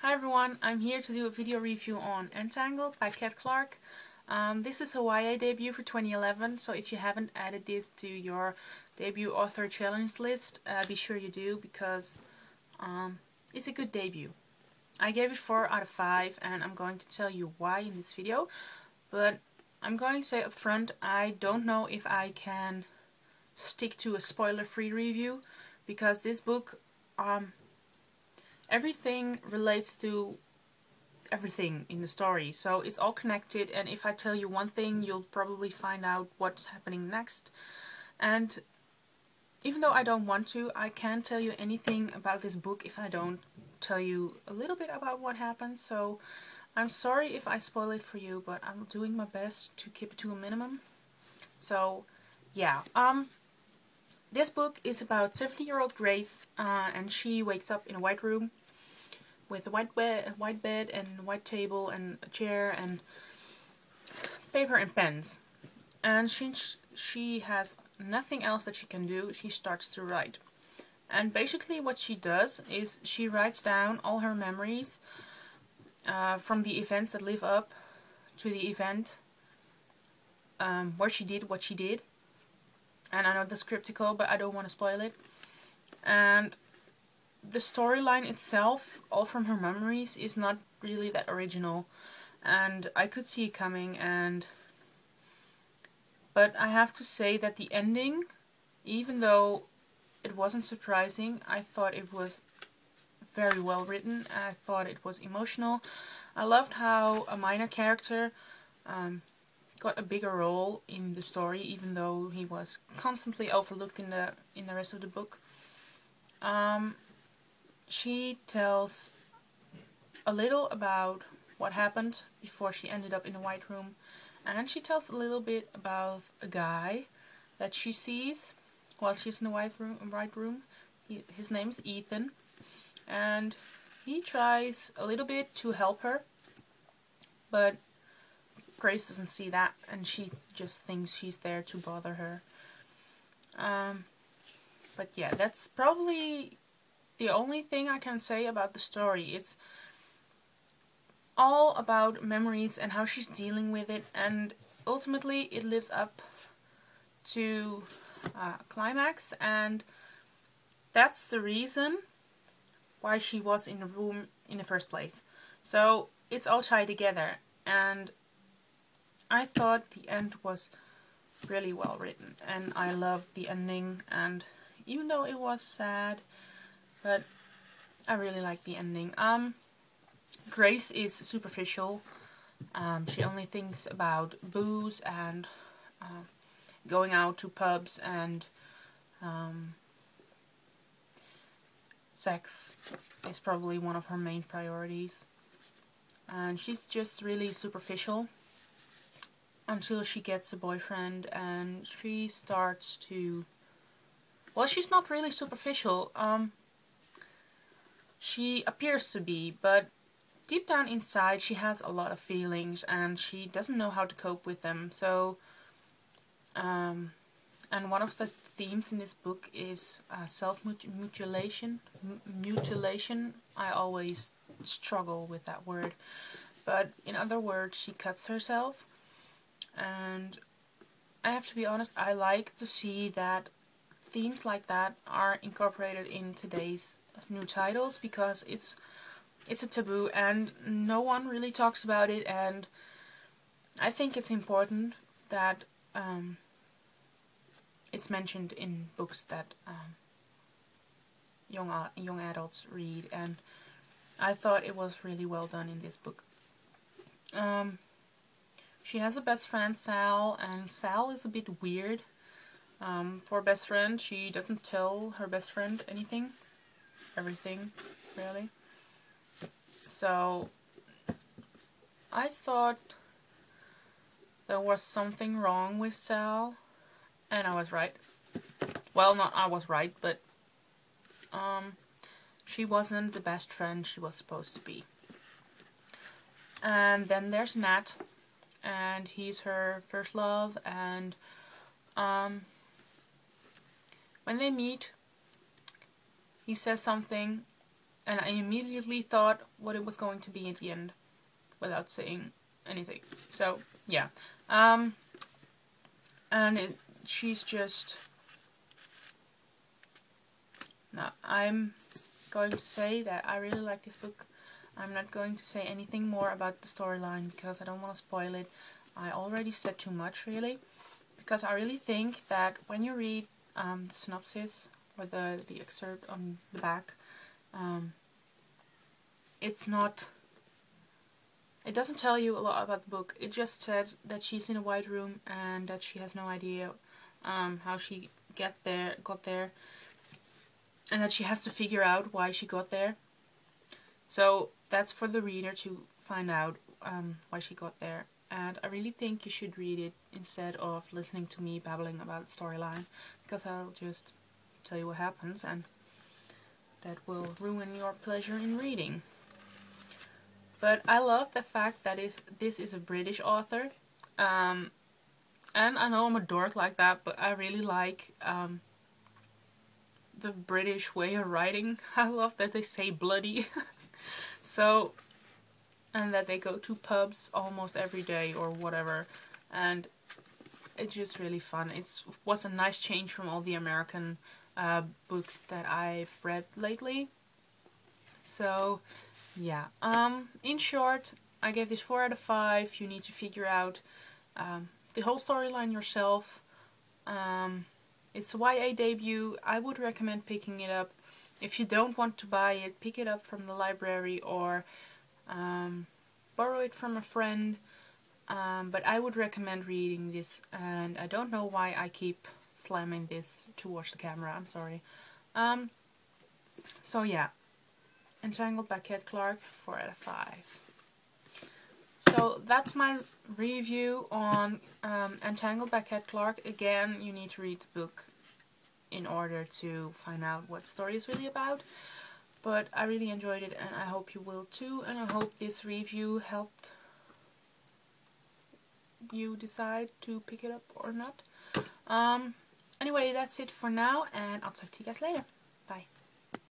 Hi everyone, I'm here to do a video review on Entangled by Cat Clarke. This is a YA debut for 2011, so if you haven't added this to your debut author challenge list, be sure you do, because it's a good debut. I gave it 4 out of 5 and I'm going to tell you why in this video, but I'm going to say up front, I don't know if I can stick to a spoiler-free review, because this book, everything relates to everything in the story, so it's all connected, and if I tell you one thing, you'll probably find out what's happening next. And even though I don't want to, I can't tell you anything about this book if I don't tell you a little bit about what happens, so I'm sorry if I spoil it for you, but I'm doing my best to keep it to a minimum. So yeah, this book is about 70-year-old Grace, and she wakes up in a white room with a white bed and a white table and a chair and paper and pens. And she has nothing else that she can do. She starts to write. And basically what she does is she writes down all her memories from the events that live up to the event where she did what she did. And I know that's cryptical, but I don't want to spoil it. And the storyline itself, all from her memories, is not really that original. And I could see it coming, but I have to say that the ending, even though it wasn't surprising, I thought it was very well written. I thought it was emotional. I loved how a minor character got a bigger role in the story, even though he was constantly overlooked in the rest of the book. She tells a little about what happened before she ended up in a white room, and she tells a little bit about a guy that she sees while she's in the white room. His name's Ethan, and he tries a little bit to help her, but Grace doesn't see that, and she just thinks she's there to bother her. But yeah, that's probably the only thing I can say about the story. It's all about memories and how she's dealing with it, and ultimately it lives up to climax, and that's the reason why she was in the room in the first place. So it's all tied together, and I thought the end was really well written, and I loved the ending, and even though it was sad, but I really like the ending. Grace is superficial. She only thinks about booze and going out to pubs, and sex is probably one of her main priorities. And she's just really superficial until she gets a boyfriend, and she starts to... Well, she's not really superficial. She appears to be, but deep down inside she has a lot of feelings and she doesn't know how to cope with them. So, and one of the themes in this book is self-mutilation. Mutilation. I always struggle with that word. But in other words, she cuts herself. And I have to be honest, I like to see that themes like that are incorporated in today's new titles, because it's a taboo and no one really talks about it, and I think it's important that it's mentioned in books that young adults read, and I thought it was really well done in this book. She has a best friend, Sal, and Sal is a bit weird. For a best friend, she doesn't tell her best friend everything, really. So, I thought there was something wrong with Sal, and I was right. Well, not I was right, but she wasn't the best friend she was supposed to be. And then there's Nat, and he's her first love, and when they meet, he says something and I immediately thought what it was going to be at the end without saying anything. So yeah, and she's just. Now I'm going to say that I really like this book. I'm not going to say anything more about the storyline because I don't want to spoil it. I already said too much, really, because I really think that when you read the synopsis or the excerpt on the back, it's not. It doesn't tell you a lot about the book. It just says that she's in a white room and that she has no idea how she got there, and that she has to figure out why she got there. So that's for the reader to find out why she got there. And I really think you should read it instead of listening to me babbling about the storyline, because I'll just tell you what happens and that will ruin your pleasure in reading. But I love the fact that this is a British author. And I know I'm a dork like that, but I really like the British way of writing. I love that they say bloody. So, and that they go to pubs almost every day or whatever. And it's just really fun. It was a nice change from all the American books that I've read lately. So, yeah. In short, I gave this 4 out of 5. You need to figure out the whole storyline yourself. It's a YA debut. I would recommend picking it up. If you don't want to buy it, pick it up from the library or borrow it from a friend. But I would recommend reading this, and I don't know why I keep slamming this towards the camera. I'm sorry. So yeah, Entangled by Cat Clarke, 4 out of 5. So that's my review on Entangled by Cat Clarke. Again, you need to read the book in order to find out what the story is really about. But I really enjoyed it, and I hope you will too. And I hope this review helped you decide to pick it up or not. Anyway, that's it for now, and I'll talk to you guys later. Bye.